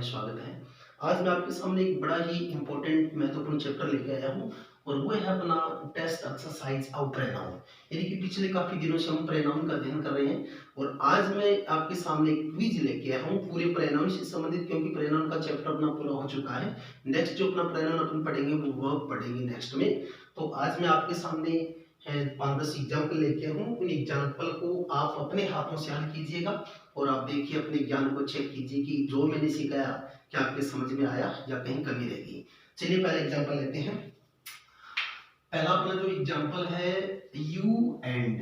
स्वागत है। आज मैं आपके सामने एक बड़ा ही इम्पोर्टेंट महत्वपूर्ण चैप्टर लेके आया हूँ और वो है अपना टेस्ट एक्सरसाइज ऑफ प्रोनाउन। यानी कि पिछले काफी दिनों से हम प्रोनाउन का अध्ययन कर रहे हैं और आज मैं आपके सामने एक क्विज लेके आया हूँ पूरे प्रोनाउन से संबंधित, क्योंकि प्रोनाउन का चैप्टर अपना पूरा हो चुका है। नेक्स्ट जो अपना प्रोनाउन अपन पढ़ेंगे वो वर्ब पढ़ेंगे नेक्स्ट में। तो आज मैं आपके सामने 5-10 एग्जाम्पल लेके आया हूँ। उन एग्जाम्पल को आप अपने हाथों से हल कीजिएगा और आप देखिए, अपने ज्ञान को चेक कीजिए कि जो मैंने सिखाया क्या आपके समझ में आया या कहीं कमी रहेगी। चलिए पहले एग्जांपल लेते हैं। पहला अपना जो एग्जांपल है, you and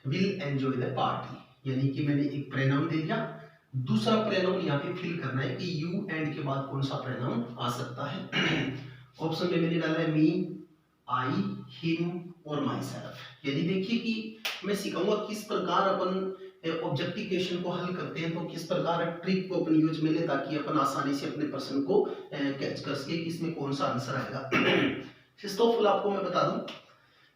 will enjoy the party. यानी कि मैंने एक प्रोनाउन दे दिया, दूसरा प्रोनाउन यहाँ पे फिल करना है कि यू एंड के बाद कौन सा प्रोनाउन आ सकता है। ऑप्शन में मैंने डाला है मी, आई, हिम और माई सेल्फ। यानी देखिए कि मैं सिखाऊंगा किस प्रकार अपन ऑब्जेक्टिव क्वेश्चन को हल करते हैं, तो किस प्रकार ट्रिक को अपन यूज में ले ताकि अपन आसानी से अपने प्रश्न को कैच कर सके कि इसमें कौन सा आंसर आएगा। फर्स्ट ऑफ ऑल आपको मैं बता दूं,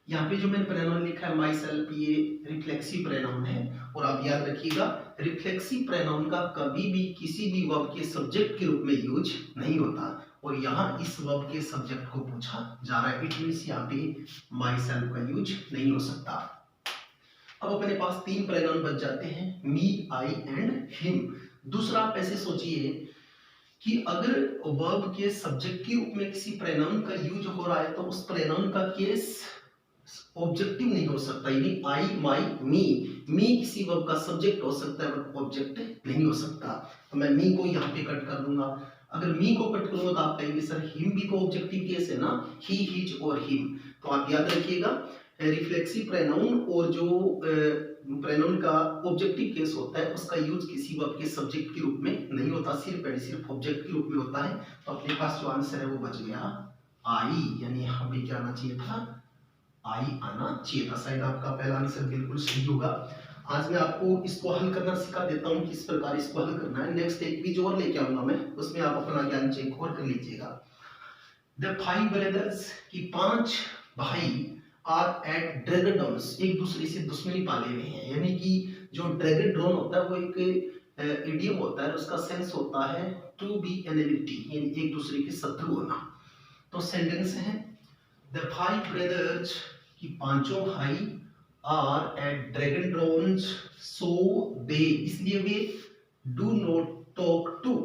यहाँ पे जो मैंने प्रोनाउन लिखा है माई सेल्फ, ये रिफ्लेक्सिव प्रोनाउन है। और आप याद रखिएगा, रिफ्लेक्सिव प्रोनाउन का कभी भी किसी भी वर्ब के सब्जेक्ट के रूप में यूज नहीं होता और यहाँ इस वर्ब के सब्जेक्ट को पूछा जा रहा है। इट मींस यहाँ पे माई सेल्फ का यूज नहीं हो सकता। अब अपने पास 3 प्रोनाउन बच जाते हैं, मी, आई एंड हिम। दूसरा आप ऐसे सोचिए कि अगर वर्ब के सब्जेक्ट के रूप में किसी प्रोनाउन का यूज हो रहा है तो उस प्रोनाउन का केस ऑब्जेक्टिव नहीं हो सकता। यानी आई, माई, मी किसी वर्ब का सब्जेक्ट हो सकता है बट ऑब्जेक्ट नहीं हो सकता। तो मैं मी को यहाँ पे कट कर दूंगा। अगर मी को कट करूंगा तो आप कहेंगे सर हिम भी तो ऑब्जेक्टिव केस है ना, ही, हिज और हिम। तो आप याद रखिएगा, रिफ्लेक्सिव प्रोनाउन और जो प्रोनाउन का ऑब्जेक्टिव केस होता है उसका यूज किसी वर्ब के सब्जेक्ट के रूप में नहीं होता, सिर्फ एंड सिर्फ ऑब्जेक्ट के रूप में होता है। तो अपने पास जो आंसर है वो बच गया आई। यानी यहाँ पे क्या आना चाहिए था, आई आना चाहिए था। शायद आपका पहला आंसर बिल्कुल सही होगा। आज मैं आपको इसको हल करना सिखा देता हूँ, किस प्रकार इसको हल करना है। नेक्स्ट एक क्विज और लेके आऊंगा मैं, उसमें आप अपना ज्ञान चेक और कर लीजिएगा। द 5 ब्रदर्स की 5 भाई आर एट ड्रैगन ड्रोन्स, एक दूसरे से दुश्मनी पाले हुए हैं। यानी कि जो ड्रैगन ड्रोन होता है वो एक इडियम होता है, उसका सेंस होता है टू बी एनिमिटी, यानी एक दूसरे के शत्रु होना। तो सेंटेंस है, द 5 ब्रदर्स की 5 भाई आर एट ड्रैगन ड्रोन्स सो दे, इसलिए वे डू नॉट टॉक टू,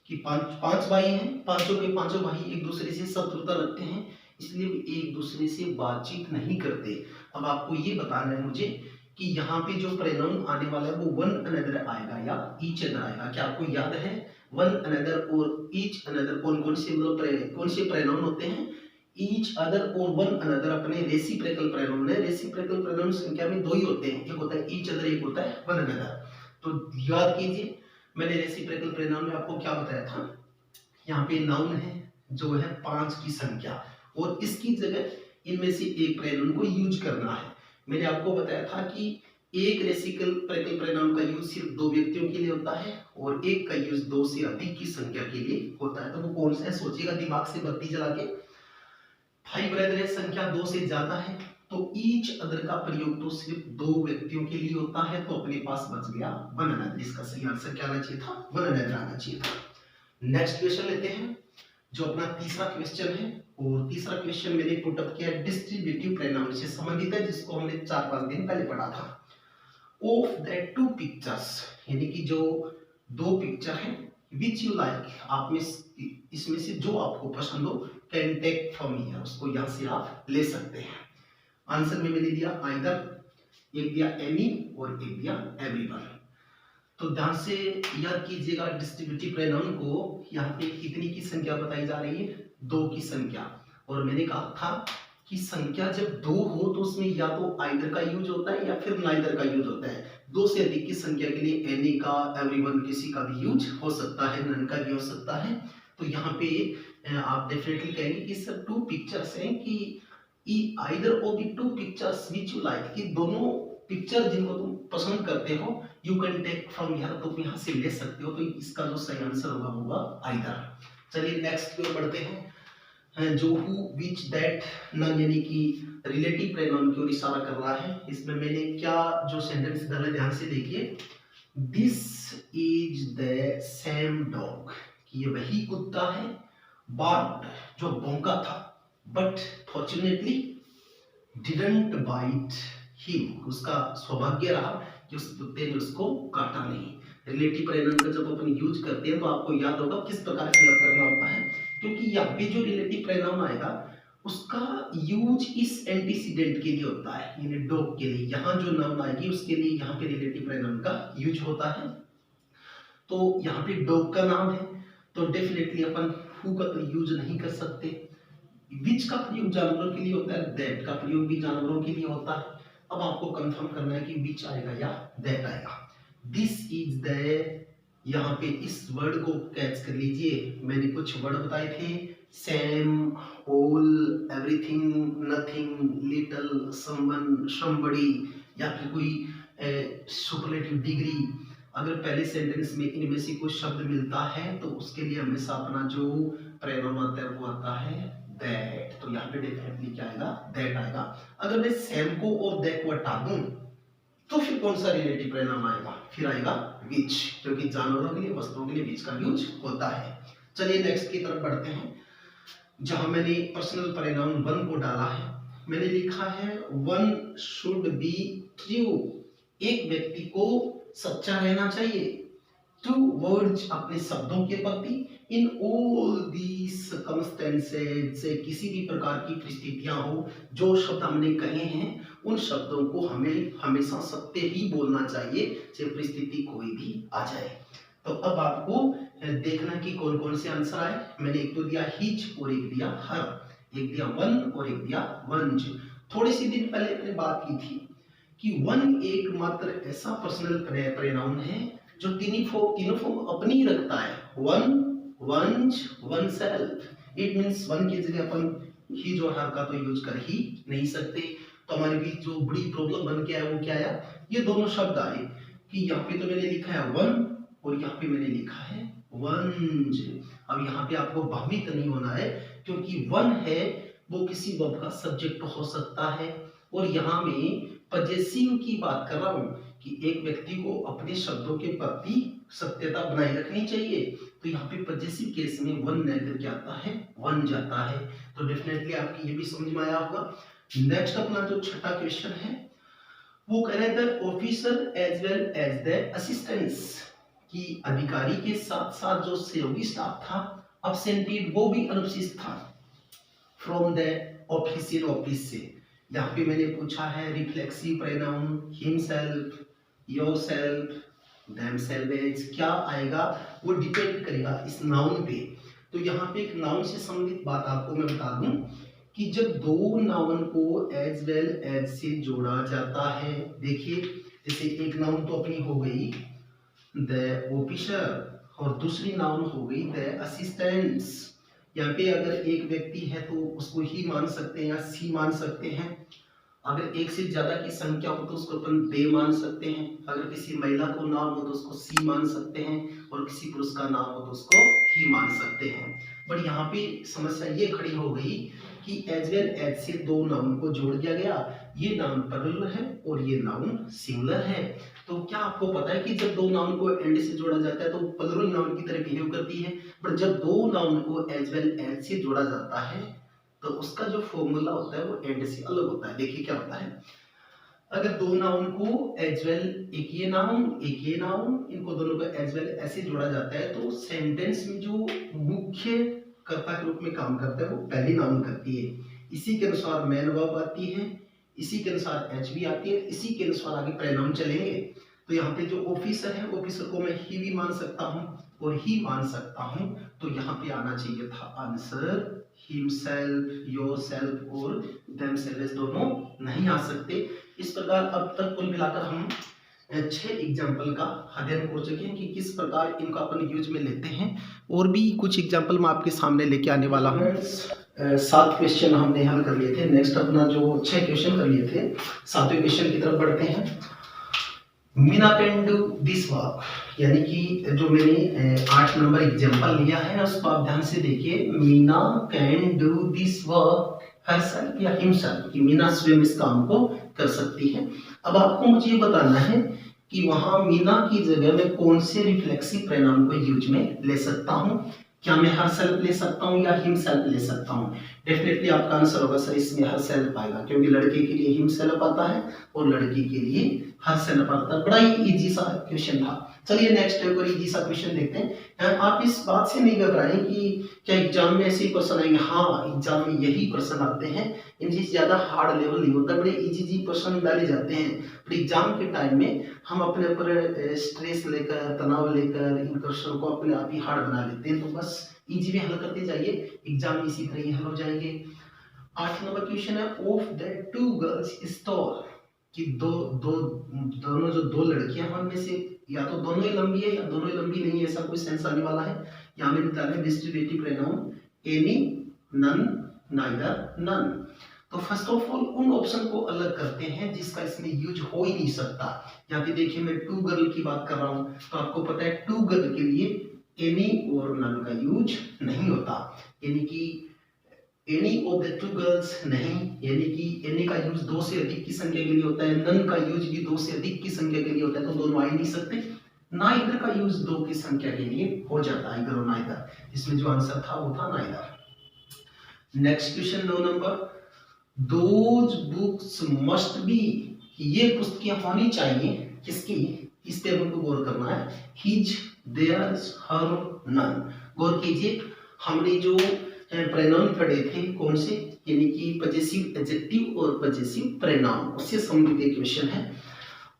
कि 5 भाई हैं, पांचों के पांचों भाई एक दूसरे से शत्रुता रखते हैं, इसलिए वे एक दूसरे से बातचीत नहीं करते। अब आपको ये बताना है मुझे कि यहाँ पे जो प्रोनाउन आने वाला है वो वन अनदर आएगा या ईच अदर आएगा। क्या आपको याद है वन अनदर और ईच अनदर कौन कौन से कौन से प्रोनाउन होते हैं? ईच अदर और वन अनदर अपने रेसिप्रोकल प्रोनाउन है। रेसिप्रोकल प्रोनाउन संख्या में 2 ही होते हैं, एक होता है ईच अदर, एक होता है वन अनदर। तो याद कीजिए, मैंने रेसिप्रोकल प्रोनाउन में आपको क्या बताया था, यहाँ पे नाउन है जो है 5 की संख्या और इसकी जगह इनमें से एक प्रोनाउन को यूज करना है। मैंने आपको बताया था कि एक रेसिप्रोकल प्रोनाउन का यूज सिर्फ 2 व्यक्तियों के लिए होता है और एक का यूज 2 से अधिक की संख्या के लिए होता है। तो वो कौन सा है, सोचिएगा दिमाग से बत्ती जला के। 5 ब्रदर है, संख्या 2 से ज्यादा है, तो ईच अदर का प्रयोग तो सिर्फ 2 व्यक्तियों के लिए होता है। तो अपने पास बच गया वन अनदर। इसका सही आंसर क्या आना चाहिए था, वन अनदर आना चाहिए था। नेक्स्ट क्वेश्चन लेते हैं, जो अपना तीसरा क्वेश्चन है। और तीसरा क्वेश्चन मैंने पुट अप किया डिस्ट्रीब्यूटिव प्रोनाउन से संबंधित है, जिसको हमने 4-5 दिन पहले पढ़ा था। ऑफ दैट 2 पिक्चर्स, यानी कि जो 2 पिक्चर हैं, विच यू लाइक, आप में इसमें से जो आपको पसंद हो, कैन टेक फ्रॉम हियर, उसको यहाँ से आप ले सकते हैं। आंसर में मैंने दिया आइदर, एक दिया एनी और एक दिया एवरीवन। तो ध्यान से याद कीजिएगा डिस्ट्रीब्यूटिव प्रोनाउन को। यहाँ पे कितनी की संख्या बताई जा रही है, 2 की संख्या। और मैंने कहा था कि संख्या जब 2 हो तो उसमें या तो आइदर का यूज होता है या फिर नाइदर का यूज होता है। 2 से अधिक की संख्या के लिए एनी का, एवरीवन, किसी का भी यूज हो सकता है, नन का भी हो सकता है। तो यहाँ पे आप डेफिनेटली कहेंगे कि सर 2 पिक्चर्स हैं, कि either of the 2 pictures which you like, कि दोनों पिक्चर जिनको तुम पसंद करते हो, you can take from here, तो यहाँ से ले सकते हो। तो इसका जो सही आंसर होगा आइदर। चलिए नेक्स्ट की ओर बढ़ते हैं, जो हु, विच, दैट, नन, यानी कि रिलेटिव प्रोनाउन की ओर इशारा कर रहा है। इसमें मैंने क्या जो सेंटेंस डाला, ध्यान से देखिए, this is the same dog, ये वही कुत्ता है बार्ड जो भौंका था, but fortunately didn't bite him. उसका सौभाग्य रहा कि उस कुत्ते ने उसको काटा नहीं। रिलेटिव प्रोनाउन का जब अपन यूज करते हैं तो आपको याद होगा किस प्रकार फिलअप करना होता है, क्योंकि यहाँ पे जो रिलेटिव प्रोनाउन आएगा उसका यूज इस एंटीसीडेंट के लिए होता है, यानी डॉग के लिए। यहाँ जो नाउन आएगी उसके लिए यहाँ पे रिलेटिव प्रोनाउन का यूज होता है। तो यहाँ पे डॉग का नाम है तो डेफिनेटली अपन हु का यूज नहीं कर सकते। विच का प्रयोग जानवरों के लिए होता है, दैट का प्रयोग भी जानवरों के लिए होता है। अब आपको कंफर्म करना है कि विच आएगा या दैट आएगा। दिस इज द, यहाँ पे इस वर्ड को कैच कर लीजिए। मैंने कुछ वर्ड बताए थे, same, all, everything, nothing, little, someone, somebody, या फिर कोई सुपरलेटिव डिग्री। अगर पहले सेंटेंस में इनमें से कोई शब्द मिलता है तो उसके लिए हमेशा अपना जो प्रोनाउन आता है वो आता है दैट। तो यहाँ पे डेफिनेटली क्या आएगा, दैट आएगा। अगर मैं सेम को और दैट को हटा दूं तो फिर कौन सा रिलेटिव प्रोनाउन आएगा, फिर आएगा विच, क्योंकि जानवरों के लिए, वस्तुओं के लिए विच का यूज होता है। चलिए नेक्स्ट की तरफ बढ़ते हैं, जहां मैंने पर्सनल प्रोनाउन वन को डाला है। मैंने लिखा है वन शुड बी ट्रू, एक व्यक्ति को सच्चा रहना चाहिए। ट्रू वर्ड्स, अपने शब्दों के प्रति, इन ऑल दी सर्कमस्टेंसेस, किसी भी प्रकार की परिस्थितियां हो, जो शब्द हमने कहे हैं उन शब्दों को हमें हमेशा सत्य ही बोलना चाहिए, चाहे परिस्थिति कोई भी आ जाए। तो अब आपको देखना कि कौन कौन से आंसर आए। मैंने एक तो दिया हिज और एक दिया हर, एक दिया वन और एक दिया वंज। थोड़े से दिन पहले मैंने बात की थी कि वन एकमात्र ऐसा पर्सनल प्रोनाउन है जो तीनों फॉर्म अपनी ही रखता है, one, ones, one self. It means one की जगह अपन हिज और हर का तो यूज कर ही नहीं सकते। तो हमारे बीच जो बड़ी प्रॉब्लम बन के आया वो क्या आया, ये दोनों शब्द आए कि यहाँ पे तो मैंने लिखा है वन और यहाँ पे मैंने लिखा है वंज। अब यहाँ पे आपको भ्रमित नहीं होना है, क्योंकि वन है वो किसी वर्ब का सब्जेक्ट हो सकता है, और यहाँ में पजेसिव की बात कर रहा हूँ कि एक व्यक्ति को अपने शब्दों के प्रति सत्यता बनाए रखनी चाहिए। तो यहाँ पे पजेसिव केस में वन नेकर क्या आता है, वन जाता है। तो डेफिनेटली आपकी ये भी समझ में आया होगा। नेक्स्ट अपना जो छठा क्वेश्चन है वो कह रहे थे officer as well as the assistants, कि अधिकारी के साथ साथ जो सहयोगी स्टाफ था अब्सेंटेड, वो भी अनुपस्थित था फ्रॉम द ऑफिशियल ऑफिस से। यहाँ पे मैंने पूछा है reflexive pronoun himself, yourself, themselves, क्या आएगा वो डिपेंड करेगा इस नाउन पे। तो यहाँ पे एक नाउन से संबंधित बात आपको मैं बता दूं कि जब दो नाउन को एज वेल एज से जोड़ा जाता है, देखिए जैसे एक नाउन तो अपनी हो गई द ऑफिसर और दूसरी नाउन हो गई द असिस्टेंट्स। यहाँ पे अगर एक व्यक्ति है तो उसको ही मान सकते हैं या सी मान सकते हैं। अगर एक से ज्यादा की संख्या हो तो उसको अपन दे मान सकते हैं। अगर किसी महिला को नाम हो तो उसको सी मान सकते हैं, और किसी पुरुष का नाम हो तो उसको ही मान सकते हैं। बट यहाँ पे समस्या ये खड़ी हो गई कि एज वेल एज से दो नाउन को जोड़ दिया गया। ये नाउन प्लूरल है और ये नाउन सिंगुलर है। तो क्या आपको पता है कि जब दो नाउन को एंड से जोड़ा जाता है तो प्लूरल नाउन की तरह बिहेव करती है, पर जब दो नाउन को एज वेल एज से जोड़ा जाता है तो उसका जो फॉर्मूला होता है वो एंड से अलग होता है। देखिए क्या होता है, अगर दो नाउन को एज वेल, एक ये नाउन, इनको दोनों को एज वेल ऐसे जोड़ा जाता है तो सेंटेंस में जो मुख्य कर्ता के रूप में काम करता है वो पहली नाउन करती है। इसी के अनुसार मैन वर्ब आती है, इसी के अनुसार एच भी आती है, इसी के अनुसार आगे प्रोनाउन चलेंगे। तो यहाँ पे जो ऑफिसर है, ऑफिसर को मैं ही भी मान सकता हूँ और ही मान सकता हूँ। तो यहाँ पे आना चाहिए था आंसर हिमसेल्फ, योरसेल्फ और देमसेल्व्स, दोनों नहीं आ सकते। इस प्रकार अब तक कुल मिलाकर हम 6 एग्जाम्पल का अध्ययन कर चुके हैं कि किस प्रकार इनका अपन यूज में लेते हैं, और भी कुछ एग्जाम्पल मैं आपके सामने लेके आने वाला हूँ। 7 क्वेश्चन हमने हल कर लिए थे। नेक्स्ट अपना जो 6 क्वेश्चन कर लिए थे, 7वें क्वेश्चन की तरफ बढ़ते हैं। Meena can do this work, यानी कि जो मैंने 8 नंबर एग्जाम्पल लिया है उसको आप ध्यान से देखिए। Meena can do this work herself या हिमसेल्फ, कि मीना स्वयं इस काम को कर सकती है। अब आपको मुझे ये बताना है कि वहां मीना की जगह में कौन से रिफ्लेक्सिव प्रोनाउन को यूज में ले सकता हूं। क्या मैं हर सेल्फ ले सकता हूं या हिम सेल्फ ले सकता हूं? डेफिनेटली आपका आंसर होगा सर इसमें हर सेल्फ आएगा, क्योंकि लड़के के लिए हिम सेल्फ आता है और लड़की के लिए हर सेल्फ आता है। बड़ा ही इजी सा क्वेश्चन था। चलिए नेक्स्ट एक और इजी सा क्वेश्चन देखते हैं। आप इस बात से नहीं घबराएं कि क्या एग्जाम में ऐसे ही क्वेश्चन आएंगे। हाँ, एग्जाम में यही क्वेश्चन आते हैं, इनसे ज्यादा हार्ड लेवल नहीं होता, बड़े इजी क्वेश्चन डाले जाते हैं। पर एग्जाम के टाइम में हम अपने ऊपर स्ट्रेस लेकर, तनाव लेकर इन क्वेश्चन को अपने आप ही हार्ड बना लेते हैं। तो बस इजी में हल करते जाइए, एग्जाम में इसी तरह ही हल हो जाएंगे। 8 नंबर क्वेश्चन है, of the two girls stall, कि दोनों जो दो लड़कियां हैं उनमें से या तो दोनों ही लंबी है या दोनों ही लंबी नहीं है, ऐसा कोई सेंस आने वाला है। यहाँ में निकाले distributive pronoun any, none, neither, none. तो फर्स्ट ऑफ ऑल उन ऑप्शन को अलग करते हैं जिसका इसमें यूज हो ही नहीं सकता। यहाँ पे देखिए मैं टू गर्ल की बात कर रहा हूँ, तो आपको पता है टू गर्ल के लिए एनी और नन का यूज नहीं होता, यानी कि any of the two girls नहीं, यानी कि एनी का यूज दो से अधिक की संख्या के लिए होता है, नन का यूज भी दो से अधिक की संख्या के लिए होता है, तो दोनों आ ही नहीं सकते। नाइदर का यूज दो की संख्या के लिए हो जाता है, इधर और नाइदर। इसमें जो आंसर था वो था neither. Next question 9 number, those books must be, ये पुस्तकें होनी चाहिए किसकी, इस पे हमको गौर करना है। हिज, देयर्स, हर, नन। गौर कीजिए, हमने जो प्रोनाउन पढ़े थे कौन से, यानी कि पजेसिव एडजेक्टिव और पजेसिव प्रोनाउन, उससे संबंधित क्वेश्चन है।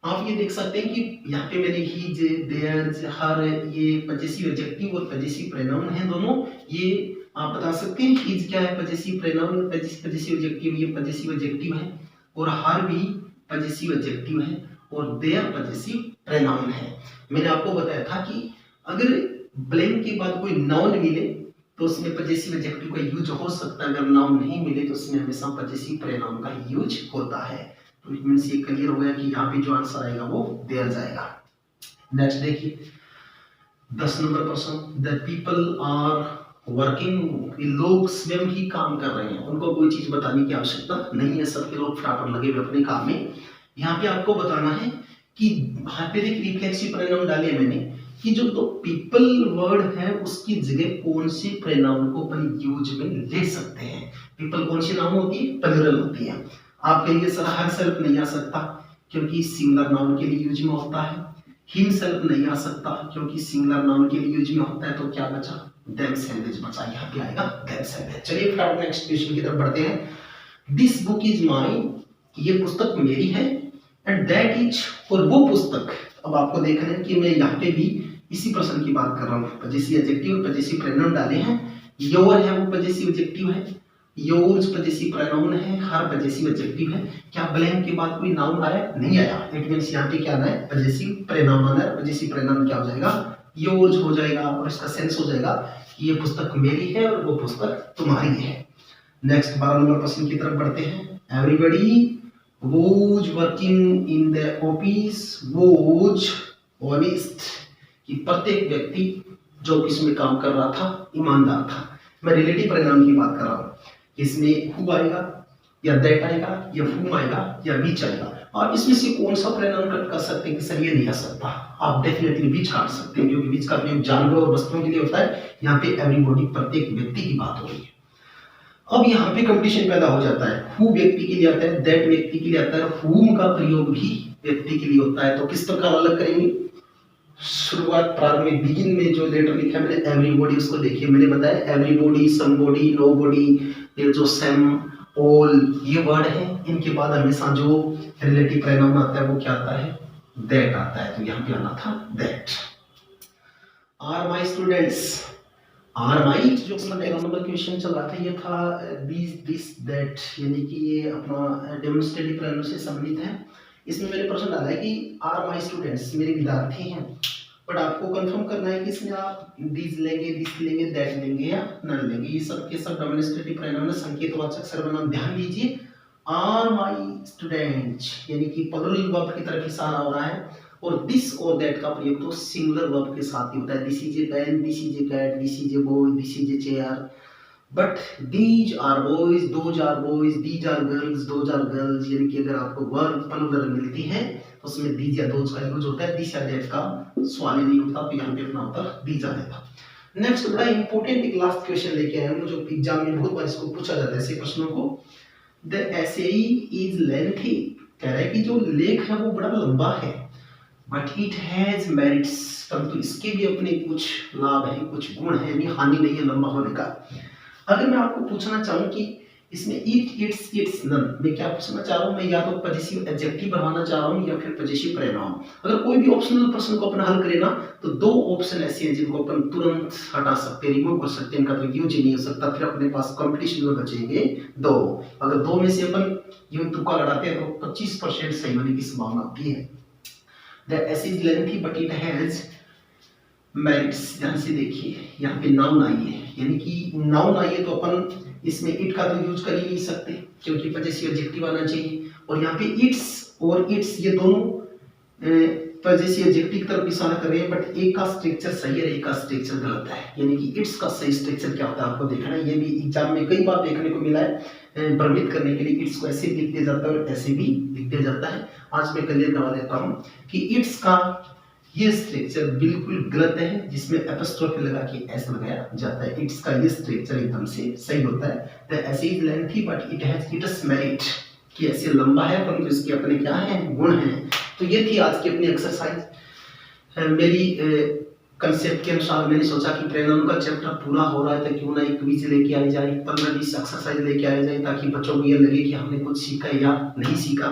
आप ये देख सकते हैं कि यहाँ पे मैंने हिज, देयर्स, हर, ये पजेसिव एडजेक्टिव और पजेसिव प्रोनाउन है दोनों। ये आप बता सकते हैं हिज क्या है, पजेसिव प्रोनाउन, पजेसिव एडजेक्टिव, ये पजेसिव एडजेक्टिव है, और हर भी पजेसिव एडजेक्टिव है, और देयर पजेसिव प्रोनाउन है। मैंने आपको बताया था कि अगर ब्लैंक के बाद कोई नाउन मिले तो उसमें पजेसिव एडजेक्टिव का यूज हो सकता है, अगर नाउन नहीं मिले तो उसमें हमेशा पजेसिव प्रोनाउन का यूज होता है। तो इट मींस ये क्लियर हो गया कि यहाँ पे जो आंसर आएगा वो देयर जाएगा। नेक्स्ट देखिए 10 नंबर प्रश्न, द पीपल आर वर्किंग, लोग स्वयं ही काम कर रहे हैं, उनको कोई चीज बताने की आवश्यकता नहीं है, सबके लोग फटाफट लगे हुए अपने काम में। यहाँ पे आपको बताना है कि यहाँ पे एक रिफ्लेक्सिव प्रोनाउन डाले मैंने कि जो तो पीपल वर्ड है उसकी जगह कौन से प्रोनाउन को अपन यूज में ले सकते हैं। पीपल कौन सी नाउन होती है, प्लूरल होती है। आप कहेंगे सर हर सेल्फ नहीं आ सकता क्योंकि सिंगुलर नाउन के लिए यूज में होता है, हिम सेल्फ नहीं आ सकता क्योंकि सिंगुलर नाउन के लिए यूज में होता है, तो क्या बचा, देम सेल्फ बचा, यहाँ पे आएगा देम सेल्फ। चलिए फटाफट नेक्स्ट क्वेश्चन की तरफ बढ़ते हैं। दिस बुक इज माइन, ये पुस्तक मेरी है, एंड दैट इज, और वो पुस्तक। अब आपको देखना है कि मैं यहाँ पे भी इसी प्रश्न की बात कर रहा हूँ, पजेसिव एडजेक्टिव और पजेसिव प्रोनाउन डाले हैं। योर है वो पजेसिव एडजेक्टिव है, योर्स पजेसिव प्रोनाउन है, हर पजेसिव एडजेक्टिव है। क्या ब्लैंक के बाद कोई नाउन आया, नहीं आया, इट मींस यहाँ पे क्या आना है, पजेसिव प्रोनाउन आना है। पजेसिव प्रोनाउन क्या हो जाएगा, योर्स हो जाएगा, और इसका सेंस हो जाएगा कि ये पुस्तक मेरी है और वो पुस्तक तुम्हारी है। नेक्स्ट 12 नंबर प्रश्न की तरफ बढ़ते हैं। Everybody was working in the office was honest, कि प्रत्येक व्यक्ति जो ऑफिस में काम कर रहा था ईमानदार था। मैं रिलेटिव प्रोनाउन की बात कर रहा हूँ, इसमें हु आएगा या दैट आएगा या whom आएगा या which आएगा। आप इसमें से कौन सा प्रोनाउन कट कर सकते हैं कि सर ये नहीं आ सकता, आप डेफिनेटली which काट सकते हैं, क्योंकि which का प्रयोग जानवरों और वस्तुओं के लिए होता है। यहाँ पे एवरीबॉडी प्रत्येक व्यक्ति की बात हो रही है। अब यहाँ पे कंपटीशन पैदा हो जाता है, हु व्यक्ति के लिए आता है, दैट व्यक्ति के लिए आता है, whom का प्रयोग भी व्यक्ति के लिए होता है। तो किस प्रकार अलग करेंगे, शुरुआत प्रारंभ में बिगिन में जो लेटर लिखा है मैंने एवरीबॉडी, उसको देखिए मैंने बताया एवरीबॉडी, समबॉडी, नोबॉडी, ये जो सम, ऑल, ये वर्ड है, इनके बाद हमेशा जो रिलेटिव प्रोनाउन आता है वो क्या आता है, दैट आता है। तो यहाँ पे आना था that. Are my students, are my जो अपना 13 नंबर क्वेश्चन चल रहा था ये था दिस, दिस, दैट, यानी कि ये अपना डेमोन्स्ट्रेटिव प्रोनाउन से संबंधित है। इसमें मैंने प्रश्न डाला है कि आर माई स्टूडेंट्स, मेरे विद्यार्थी हैं, बट आपको कंफर्म करना है कि इसमें आप दिस लेंगे, दिस लेंगे, दैट लेंगे या नन लेंगे। ये सब के सब डेमोन्स्ट्रेटिव प्रोनाउन है, संकेतवाचक सर्वनाम। ध्यान दीजिए आर माई स्टूडेंट्स यानी कि प्लूरल वर्ब की तरफ इशारा हो रहा है, और दिस और दैट का प्रयोग तो सिंगुलर वर्ब के साथ ही होता है। This is a pen, this is a cat, this is a boy, this is a chair. But these are boys, those are boys, these are girls, those are girls, यानी कि अगर आपको verb plural मिलती है तो उसमें these या those का यूज होता है, दिस या दैट का सवाल ही नहीं होता, तो यहाँ पे अपना उत्तर दीज आएगा। नेक्स्ट बड़ा इंपॉर्टेंट एक लास्ट क्वेश्चन लेके आया हूँ, जो एग्जाम में बहुत बार इसको पूछा जाता है ऐसे प्रश्नों को। द एसे इज लेंथी, कह रहा है कि जो लेख है वो बड़ा लंबा है, बट इट हैज मेरिट्स, परंतु इसके भी अपने कुछ लाभ हैं, कुछ गुण हैं, यानी हानि नहीं है लंबा होने का। अगर मैं आपको पूछना चाहूँ कि इसमें इट, इट्स, इट्स, नन, मैं क्या पूछना चाह रहा हूँ, मैं या तो पजेसिव एडजेक्टिव बढ़ाना चाह रहा हूँ या फिर पजेसिव प्रोनाउन। अगर कोई भी ऑप्शनल प्रश्न को अपन हल करें ना, तो दो ऑप्शन ऐसे हैं जिनको अपन तुरंत हटा सकते हैं, रिमूव कर सकते हैं, इनका तो यूज ही नहीं हो सकता, फिर अपने पास कंपटीशन में बचेंगे दो। अगर दो में से अपन यूं तुक्का लड़ाते हैं तो 25% सही होने की संभावना भी है। The essay is lengthy but it has merits, ध्यान से देखिए, यहाँ पे नाउन आई है, यानी कि नाउन आई है तो अपन इसमें इट का तो यूज कर ही नहीं सकते क्योंकि पजेसिव एडजेक्टिव आना चाहिए, और यहाँ पे इट्स और इट्स ये दोनों पजेसिव एडजेक्टिव की तरफ इशारा कर रहे हैं, बट एक का स्ट्रक्चर सही है, एक का स्ट्रक्चर गलत है, यानी कि इट्स का सही स्ट्रक्चर क्या होता है आपको देखना है। ये भी एग्जाम में कई बार देखने को मिला है, भ्रमित करने के लिए इट्स को ऐसे भी लिख दिया जाता है और ऐसे भी लिख दिया जाता है। आज मैं क्लियर करवा देता हूँ कि इट्स का ये स्ट्रक्चर बिल्कुल गलत है, जिसमें एपोस्ट्रोफी लगा के एस लगाया जाता है। इट्स का ये स्ट्रक्चर एकदम से सही होता है। The essay is lengthy but it has its merit, कि ऐसे लंबा है परंतु इसके अपने क्या हैं, गुण हैं। तो ये थी आज की अपनी एक्सरसाइज। मेरी कंसेप्ट के अनुसार मैंने सोचा कि प्रोनाउन का चैप्टर पूरा हो रहा है तो क्यों ना एक क्विज लेके आई जाए, 15-20 एक्सरसाइज लेके आई जाए, ताकि बच्चों को ये लगे कि हमने कुछ सीखा या नहीं सीखा।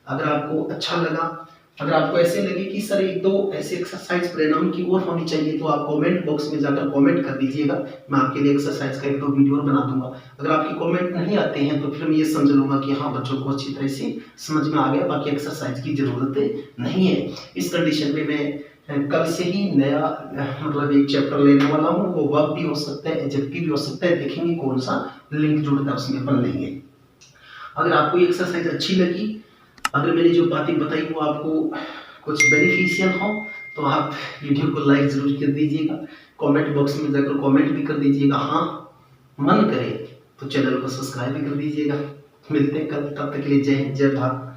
अगर आपको अच्छा लगा, अगर आपको ऐसे लगे कि सर एक दो ऐसे एक्सरसाइज प्रोनाउन की और होनी चाहिए, तो आप कमेंट बॉक्स में जाकर कमेंट कर दीजिएगा, मैं आपके लिए एक्सरसाइज का एक दो वीडियो बना दूंगा। अगर आपके कमेंट नहीं आते हैं तो फिर मैं ये समझ लूंगा कि हाँ बच्चों को अच्छी तरह से समझ में आ गया, बाकी एक्सरसाइज की जरूरत नहीं है। इस कंडीशन में मैं कल से ही नया मतलब एक चैप्टर लेने वाला हूँ, वो वर्ब भी हो सकता है, एडजेक्टिव भी हो सकता है, देखेंगे कौन सा लिंक जुड़ता है उसमें अपन लेंगे। अगर आपको ये एक्सरसाइज अच्छी लगी, अगर मैंने जो बातें बताई वो आपको कुछ बेनिफिशियल हो, तो आप वीडियो को लाइक जरूर कर दीजिएगा, कमेंट बॉक्स में जाकर कमेंट भी कर दीजिएगा, हाँ मन करे तो चैनल को सब्सक्राइब भी कर दीजिएगा। मिलते हैं कल, तब तक के लिए जय हिंद, जय भारत।